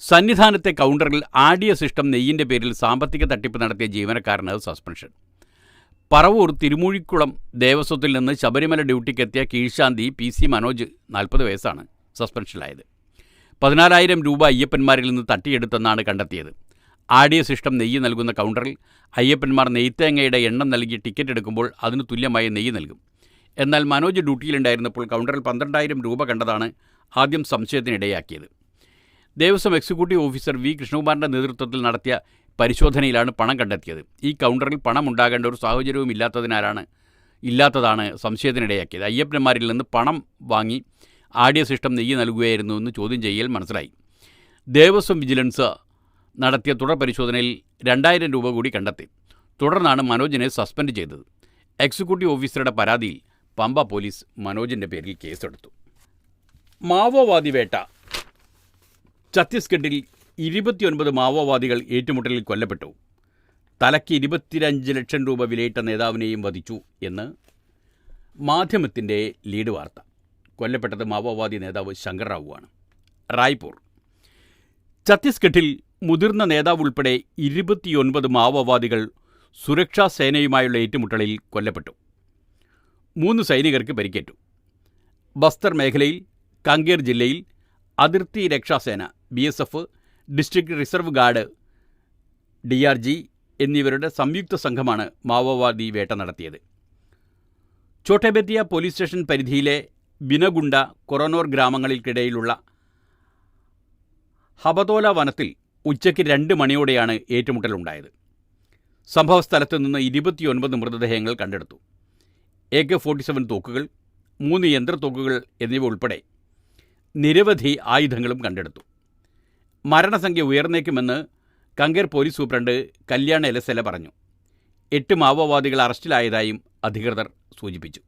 സന്നിധാനത്തെ കൗണ്ടറിൽ ആടിയ ശിഷ്ടം നെയ്യിൻ്റെ പേരിൽ സാമ്പത്തിക തട്ടിപ്പ് നടത്തിയ ജീവനക്കാരന് സസ്പെൻഷൻ. പറവൂർ തിരുമൂഴിക്കുളം ദേവസ്വത്തിൽ നിന്ന് ശബരിമല ഡ്യൂട്ടിക്കെത്തിയ കീഴ്ശാന്തി PC മനോജ് 40 വയസ്സാണ് സസ്പെൻഷനിലായത്. 14,000 രൂപ അയ്യപ്പന്മാരിൽ നിന്ന് തട്ടിയെടുത്തെന്നാണ് കണ്ടെത്തിയത്. ആടിയ ശിഷ്ടം നെയ്യ് നൽകുന്ന കൗണ്ടറിൽ അയ്യപ്പന്മാർ നെയ്ത്തേങ്ങയുടെ എണ്ണം നൽകി ടിക്കറ്റ് എടുക്കുമ്പോൾ അതിന് തുല്യമായ നെയ്യ് നൽകും. എന്നാൽ മനോജ് ഡ്യൂട്ടിയിലുണ്ടായിരുന്നപ്പോൾ കൗണ്ടറിൽ 12,000 രൂപ കണ്ടതാണ് ആദ്യം സംശയത്തിനിടയാക്കിയത്. ദേവസ്വം എക്സിക്യൂട്ടീവ് ഓഫീസർ V കൃഷ്ണകുമാറിൻ്റെ നേതൃത്വത്തിൽ നടത്തിയ പരിശോധനയിലാണ് പണം കണ്ടെത്തിയത്. ഈ കൗണ്ടറിൽ പണം ഉണ്ടാകേണ്ട ഒരു സാഹചര്യവും ഇല്ലാത്തതാണ് സംശയത്തിനിടയാക്കിയത്. അയ്യപ്പന്മാരിൽ നിന്ന് പണം വാങ്ങി ആടിയ ശിഷ്ടം നെയ്യ് നൽകുകയായിരുന്നുവെന്ന് ചോദ്യം ചെയ്യൽ മനസ്സിലായി. ദേവസ്വം വിജിലൻസ് നടത്തിയ തുടർ പരിശോധനയിൽ 2,000 രൂപ കൂടി കണ്ടെത്തി. തുടർന്നാണ് മനോജിനെ സസ്പെൻഡ് ചെയ്തത്. എക്സിക്യൂട്ടീവ് ഓഫീസറുടെ പരാതിയിൽ പമ്പ പോലീസ് മനോജിൻ്റെ പേരിൽ കേസെടുത്തു. മാവോവാദി വേട്ട. ഛത്തീസ്ഗഡിൽ 29 മാവോവാദികൾ ഏറ്റുമുട്ടലിൽ കൊല്ലപ്പെട്ടു. തലയ്ക്ക് 25 ലക്ഷം രൂപ വിലയിട്ട നേതാവിനെയും വധിച്ചു എന്ന് മാധ്യമത്തിൻ്റെ ലീഡ് വാർത്ത. കൊല്ലപ്പെട്ടത് മാവോവാദി നേതാവ് ശങ്കർ റാവുവാണ്. റായ്പൂർ. ഛത്തീസ്ഗഡിൽ മുതിർന്ന നേതാവ് ഉൾപ്പെടെ 29 മാവോവാദികൾ സുരക്ഷാ സേനയുമായുള്ള ഏറ്റുമുട്ടലിൽ കൊല്ലപ്പെട്ടു. 3 സൈനികർക്ക് പരിക്കേറ്റു. ബസ്തർ മേഖലയിൽ കാങ്കേർ ജില്ലയിൽ അതിർത്തി രക്ഷാസേന BSF, district reserve guard DRG എന്നിവരുടെ സംയുക്ത സംഘമാണ് മാവോവാദി വേട്ട നടത്തിയത്. ഛോട്ടേബെത്തിയ പോലീസ് സ്റ്റേഷൻ പരിധിയിലെ ബിനഗുണ്ട, കൊറനോർ ഗ്രാമങ്ങൾക്കിടയിലുള്ള ഹബതോല വനത്തിൽ ഉച്ചയ്ക്ക് 2 മണിയോടെയാണ് ഏറ്റുമുട്ടലുണ്ടായത്. സംഭവസ്ഥലത്ത് നിന്ന് 29 മൃതദേഹങ്ങൾ കണ്ടെടുത്തു. AK-47 തോക്കുകൾ, 3 യന്ത്രത്തോക്കുകൾ എന്നിവ ഉൾപ്പെടെ നിരവധി ആയുധങ്ങളും കണ്ടെടുത്തു. മരണസംഖ്യ ഉയർന്നേക്കുമെന്ന് കങ്കേർ പോലീസ് സൂപ്രണ്ട് കല്യാൺ എലസെല പറഞ്ഞു. 8 മാവോവാദികൾ അറസ്റ്റിലായതായും അധികൃതർ സൂചിപ്പിച്ചു.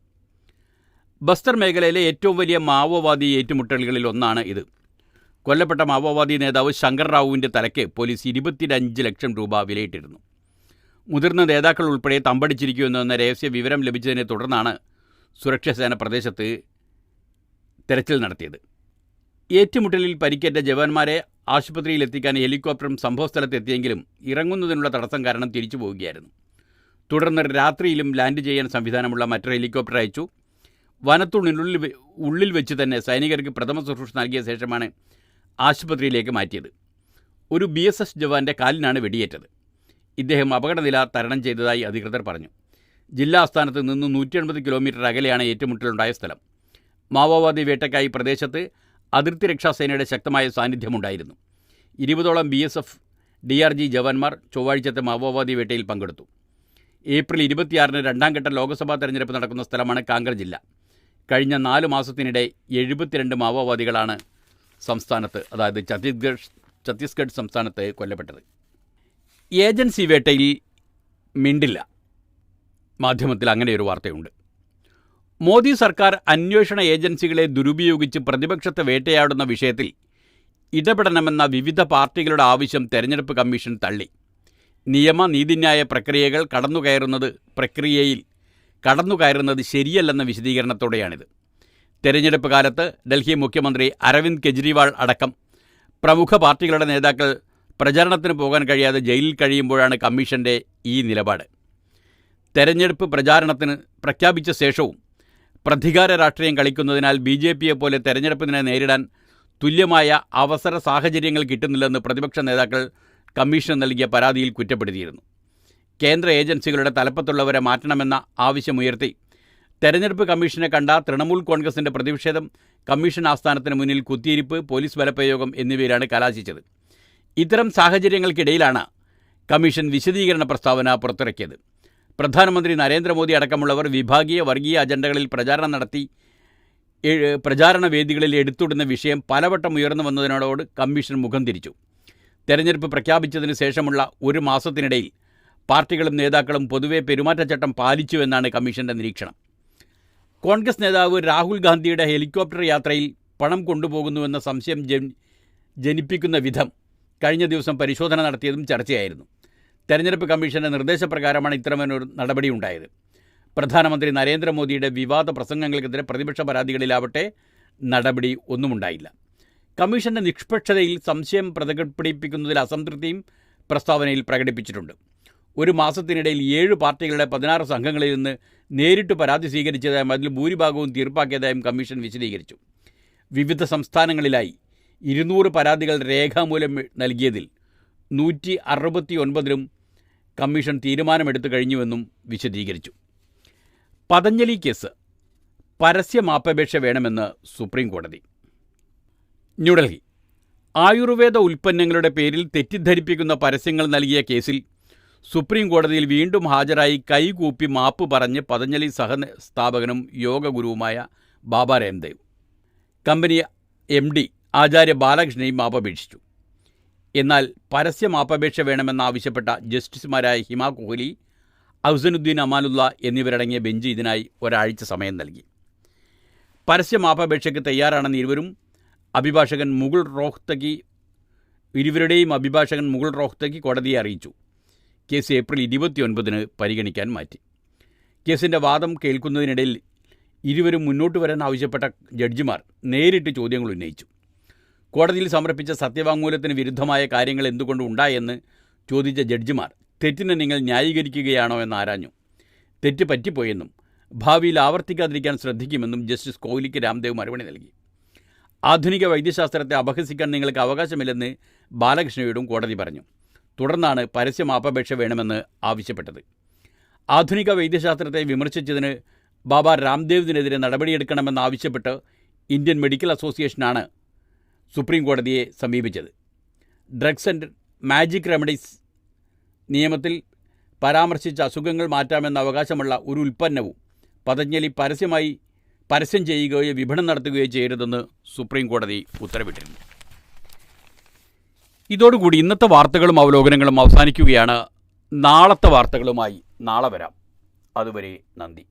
ബസ്തർ മേഖലയിലെ ഏറ്റവും വലിയ മാവോവാദി ഏറ്റുമുട്ടലുകളിൽ ഒന്നാണ് ഇത്. കൊല്ലപ്പെട്ട മാവോവാദി നേതാവ് ശങ്കർ റാവുവിൻ്റെ തലയ്ക്ക് പോലീസ് 25 ലക്ഷം രൂപ വിലയിട്ടിരുന്നു. മുതിർന്ന നേതാക്കൾ ഉൾപ്പെടെ തമ്പടിച്ചിരിക്കുമെന്ന രഹസ്യ വിവരം ലഭിച്ചതിനെ തുടർന്നാണ് സുരക്ഷാസേന പ്രദേശത്ത് തെരച്ചിൽ നടത്തിയത്. ഏറ്റുമുട്ടലിൽ പരിക്കേറ്റ ജവാന്മാരെ ആശുപത്രിയിൽ എത്തിക്കാൻ ഹെലികോപ്റ്ററും സംഭവസ്ഥലത്തെത്തിയെങ്കിലും ഇറങ്ങുന്നതിനുള്ള തടസ്സം കാരണം തിരിച്ചു പോവുകയായിരുന്നു. തുടർന്ന് രാത്രിയിലും ലാൻഡ് ചെയ്യാൻ സംവിധാനമുള്ള മറ്റൊരു ഹെലികോപ്റ്റർ അയച്ചു. വനത്തിനുള്ളിൽ വെച്ച് തന്നെ സൈനികർക്ക് പ്രഥമ ശുശ്രൂഷ നൽകിയ ശേഷമാണ് ആശുപത്രിയിലേക്ക് മാറ്റിയത്. ഒരു BSS ജവാന്റെ കാലിനാണ് വെടിയേറ്റത്. ഇദ്ദേഹം അപകടനില തരണം ചെയ്തതായി അധികൃതർ പറഞ്ഞു. ജില്ലാ ആസ്ഥാനത്ത് നിന്ന് 180 കിലോമീറ്റർ അകലെയാണ് ഏറ്റുമുട്ടലുണ്ടായ സ്ഥലം. മാവോവാദി വേട്ടയ്ക്കായി പ്രദേശത്ത് അതിർത്തി രക്ഷാസേനയുടെ ശക്തമായ സാന്നിധ്യമുണ്ടായിരുന്നു. 20ഓളം BSF DRG ജവാന്മാർ ചൊവ്വാഴ്ചത്തെ മാവോവാദി വേട്ടയിൽ പങ്കെടുത്തു. ഏപ്രിൽ 26-ന് രണ്ടാം ഘട്ട ലോക്സഭാ തെരഞ്ഞെടുപ്പ് നടക്കുന്ന സ്ഥലമാണ് കാങ്കർ ജില്ല. കഴിഞ്ഞ 4 മാസത്തിനിടെ 72 മാവോവാദികളാണ് സംസ്ഥാനത്ത്, അതായത് ഛത്തീസ്ഗഡ് സംസ്ഥാനത്ത് കൊല്ലപ്പെട്ടത്. ഏജൻസി വേട്ടയിൽ മിണ്ടില്ല. മാധ്യമത്തിൽ അങ്ങനെയൊരു വാർത്തയുണ്ട്. മോദി സർക്കാർ അന്വേഷണ ഏജൻസികളെ ദുരുപയോഗിച്ച് പ്രതിപക്ഷത്തെ വേട്ടയാടുന്ന വിഷയത്തിൽ ഇടപെടണമെന്ന വിവിധ പാർട്ടികളുടെ ആവശ്യം തെരഞ്ഞെടുപ്പ് കമ്മീഷൻ തള്ളി. നിയമ നീതിന്യായ പ്രക്രിയയിൽ കടന്നുകയറുന്നത് ശരിയല്ലെന്ന വിശദീകരണത്തോടെയാണിത്. തെരഞ്ഞെടുപ്പ് കാലത്ത് ഡൽഹി മുഖ്യമന്ത്രി അരവിന്ദ് കെജ്രിവാൾ അടക്കം പ്രമുഖ പാർട്ടികളുടെ നേതാക്കൾ പ്രചാരണത്തിന് പോകാൻ കഴിയാതെ ജയിലിൽ കഴിയുമ്പോഴാണ് കമ്മീഷൻ്റെ ഈ നിലപാട്. തെരഞ്ഞെടുപ്പ് പ്രചാരണത്തിന് പ്രഖ്യാപിച്ച ശേഷവും പ്രതികാര രാഷ്ട്രീയം കളിക്കുന്നതിനാൽ BJPയെപ്പോലെ തെരഞ്ഞെടുപ്പിനെ നേരിടാൻ തുല്യമായ അവസര സാഹചര്യങ്ങൾ കിട്ടുന്നില്ലെന്ന് പ്രതിപക്ഷ നേതാക്കൾ കമ്മീഷൻ നൽകിയ പരാതിയിൽ കുറ്റപ്പെടുത്തിയിരുന്നു. കേന്ദ്ര ഏജൻസികളുടെ തലപ്പത്തുള്ളവരെ മാറ്റണമെന്ന ആവശ്യമുയർത്തി തെരഞ്ഞെടുപ്പ് കമ്മീഷനെ കണ്ട തൃണമൂൽ കോൺഗ്രസിൻ്റെ പ്രതിഷേധം കമ്മീഷൻ ആസ്ഥാനത്തിന് മുന്നിൽ കുത്തിയിരിപ്പ്, പോലീസ് ബലപ്രയോഗം എന്നിവയിലാണ് കലാശിച്ചത്. ഇത്തരം സാഹചര്യങ്ങൾക്കിടയിലാണ് കമ്മീഷൻ വിശദീകരണ പ്രസ്താവന പുറത്തിറക്കിയത്. പ്രധാനമന്ത്രി നരേന്ദ്രമോദി അടക്കമുള്ളവർ വിഭാഗീയ വർഗീയ അജണ്ടകളിൽ പ്രചാരണ വേദികളിൽ എടുത്തിടുന്ന വിഷയം പലവട്ടം ഉയർന്നു വന്നതിനോട് കമ്മീഷൻ മുഖം തിരിച്ചു. തെരഞ്ഞെടുപ്പ് പ്രഖ്യാപിച്ചതിന് ശേഷമുള്ള 1 മാസത്തിനിടയിൽ പാർട്ടികളും നേതാക്കളും പൊതുവെ പെരുമാറ്റച്ചട്ടം പാലിച്ചുവെന്നാണ് കമ്മീഷൻ്റെ നിരീക്ഷണം. കോൺഗ്രസ് നേതാവ് രാഹുൽ ഗാന്ധിയുടെ ഹെലികോപ്റ്റർ യാത്രയിൽ പണം കൊണ്ടുപോകുന്നുവെന്ന സംശയം ജനിപ്പിക്കുന്ന വിധം കഴിഞ്ഞ ദിവസം പരിശോധന നടത്തിയതും ചർച്ചയായിരുന്നു. തെരഞ്ഞെടുപ്പ് കമ്മീഷൻ്റെ നിർദ്ദേശപ്രകാരമാണ് ഇത്തരമൊരു നടപടിയുണ്ടായത്. പ്രധാനമന്ത്രി നരേന്ദ്രമോദിയുടെ വിവാദ പ്രസംഗങ്ങൾക്കെതിരെ പ്രതിപക്ഷ പരാതികളിലാവട്ടെ നടപടി ഒന്നുമുണ്ടായില്ല. കമ്മീഷൻ്റെ നിഷ്പക്ഷതയിൽ സംശയം പ്രകടിപ്പിക്കുന്നതിൽ അസംതൃപ്തിയും പ്രസ്താവനയിൽ പ്രകടിപ്പിച്ചിട്ടുണ്ട്. 1 മാസത്തിനിടയിൽ 7 പാർട്ടികളുടെ 16 സംഘങ്ങളിൽ നിന്ന് നേരിട്ട് പരാതി സ്വീകരിച്ചതായും അതിൽ ഭൂരിഭാഗവും തീർപ്പാക്കിയതായും കമ്മീഷൻ വിശദീകരിച്ചു. വിവിധ സംസ്ഥാനങ്ങളിലായി 200 പരാതികൾ രേഖാമൂലം നൽകിയതിൽ 169ലും കമ്മീഷൻ തീരുമാനമെടുത്തു കഴിഞ്ഞുവെന്നും വിശദീകരിച്ചു. പതഞ്ജലി കേസ് പരസ്യ മാപ്പപേക്ഷ വേണമെന്ന് സുപ്രീം കോടതി. ന്യൂഡൽഹി. ആയുർവേദ ഉൽപ്പന്നങ്ങളുടെ പേരിൽ തെറ്റിദ്ധരിപ്പിക്കുന്ന പരസ്യങ്ങൾ നൽകിയ കേസിൽ സുപ്രീം കോടതിയിൽ വീണ്ടും ഹാജരായി കൈകൂപ്പി മാപ്പ് പറഞ്ഞ് പതഞ്ജലി സഹസ്ഥാപകനും യോഗ ഗുരുവുമായ ബാബ രാംദേവ്. കമ്പനി MD ആചാര്യ ബാലകൃഷ്ണനെയും മാപ്പപേക്ഷിച്ചു. എന്നാൽ പരസ്യ മാപ്പപേക്ഷ വേണമെന്നാവശ്യപ്പെട്ട ജസ്റ്റിസുമാരായ ഹിമ കോഹ്ലി, അഹ്സനുദ്ദീൻ അമാനുള്ള എന്നിവരടങ്ങിയ ബെഞ്ച് ഇതിനായി ഒരാഴ്ച സമയം നൽകി. പരസ്യ മാപ്പപേക്ഷയ്ക്ക് തയ്യാറാണെന്ന് ഇരുവരുടെയും അഭിഭാഷകൻ മുകുൾ റോഹ്തഗി കോടതിയെ അറിയിച്ചു. കേസ് ഏപ്രിൽ 29-ന് പരിഗണിക്കാൻ മാറ്റി. കേസിൻ്റെ വാദം കേൾക്കുന്നതിനിടയിൽ ഇരുവരും മുന്നോട്ട് വരാൻ ആവശ്യപ്പെട്ട ജഡ്ജിമാർ നേരിട്ട് ചോദ്യങ്ങൾ ഉന്നയിച്ചു. കോടതിയിൽ സമർപ്പിച്ച സത്യവാങ്മൂലത്തിന് വിരുദ്ധമായ കാര്യങ്ങൾ എന്തുകൊണ്ട് ഉണ്ടായെന്ന് ചോദിച്ച ജഡ്ജിമാർ തെറ്റിനെ നിങ്ങൾ ന്യായീകരിക്കുകയാണോ എന്ന് ആരാഞ്ഞു. തെറ്റ് പറ്റിപ്പോയെന്നും ഭാവിയിൽ ആവർത്തിക്കാതിരിക്കാൻ ശ്രദ്ധിക്കുമെന്നും ജസ്റ്റിസ് കോഹ്ലിക്ക് രാംദേവ് മറുപടി നൽകി. ആധുനിക വൈദ്യശാസ്ത്രത്തെ അപഹസിക്കാൻ നിങ്ങൾക്ക് അവകാശമില്ലെന്ന് ബാലകൃഷ്ണയോടും കോടതി പറഞ്ഞു. തുടർന്നാണ് പരസ്യ മാപ്പപേക്ഷ വേണമെന്ന് ആവശ്യപ്പെട്ടത്. ആധുനിക വൈദ്യശാസ്ത്രത്തെ വിമർശിച്ചതിന് ബാബ രാംദേവിനെതിരെ നടപടിയെടുക്കണമെന്നാവശ്യപ്പെട്ട് ഇന്ത്യൻ മെഡിക്കൽ അസോസിയേഷനാണ് സുപ്രീം കോടതിയെ സമീപിച്ചത്. ഡ്രഗ്സ് ആൻഡ് മാജിക് റെമഡീസ് നിയമത്തിൽ പരാമർശിച്ച അസുഖങ്ങൾ മാറ്റാമെന്ന അവകാശമുള്ള ഒരു ഉൽപ്പന്നവും പതഞ്ജലി പരസ്യം ചെയ്യുകയോ വിപണനം നടത്തുകയോ ചെയ്യരുതെന്ന് സുപ്രീം കോടതി ഉത്തരവിട്ടിരുന്നു. ഇതോടുകൂടി ഇന്നത്തെ വാർത്തകളും അവലോകനങ്ങളും അവസാനിക്കുകയാണ്. നാളത്തെ വാർത്തകളുമായി നാളെ വരാം. അതുവരെ നന്ദി.